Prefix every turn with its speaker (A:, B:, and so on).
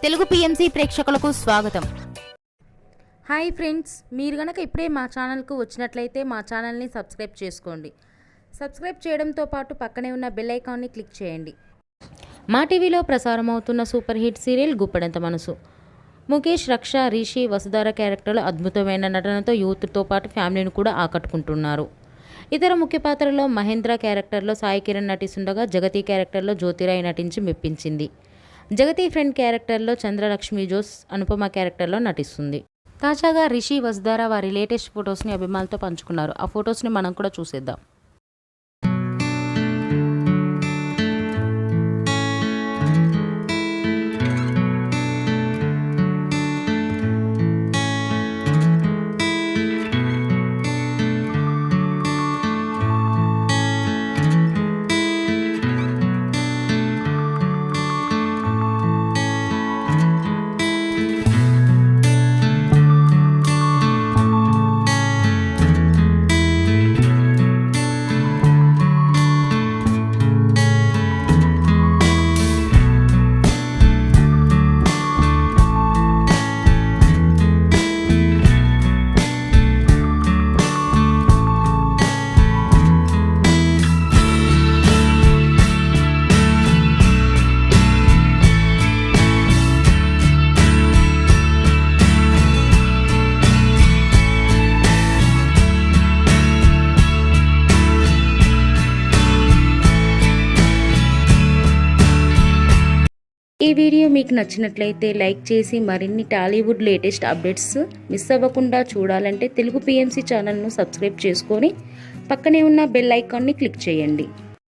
A: Telugu PMC ప్రేక్షకులకు స్వాగతం.
B: Hi friends, మీరు గనక ఇప్పుడే మా ఛానల్కు వచ్చినట్లయితే మా ఛానల్ని సబ్స్క్రైబ్ చేసుకోండి. సబ్స్క్రైబ్ చేయడంతో పాటు పక్కనే ఉన్న బెల్ ఐకాన్ని క్లిక్ చేయండి. మా టీవీలో ప్రసారం అవుతున్న సూపర్ హిట్ సీరియల్ గుప్పెడంత మనసు. ముఖేష్, రక్ష, రిషి, వసుధార క్యారెక్టర్లు అద్భుతమైన నటనతో యూత్తో పాటు ఫ్యామిలీని కూడా ఆకట్టుకుంటున్నారు. ఇతర ముఖ్య పాత్రలో మహేంద్ర క్యారెక్టర్లో సాయి కిరణ్ నటిస్తుండగా జగతి క్యారెక్టర్లో జ్యోతిరాయ్ నటించి మెప్పించింది. జగతి ఫ్రెండ్ క్యారెక్టర్లో చంద్రలక్ష్మి జోస్ అనుపమ క్యారెక్టర్లో నటిస్తుంది. తాజాగా రిషి, వసుధార వారి లేటెస్ట్ ఫొటోస్ని అభిమానులతో పంచుకున్నారు. ఆ ఫొటోస్ని మనం కూడా చూసేద్దాం. ఈ వీడియో మీకు నచ్చినట్లయితే లైక్ చేసి మరిన్ని టాలీవుడ్ లేటెస్ట్ అప్డేట్స్ మిస్ అవ్వకుండా చూడాలంటే తెలుగు పిఎంసి ఛానల్ను సబ్స్క్రైబ్ చేసుకొని పక్కనే ఉన్న బెల్ ఐకాన్ని క్లిక్ చేయండి.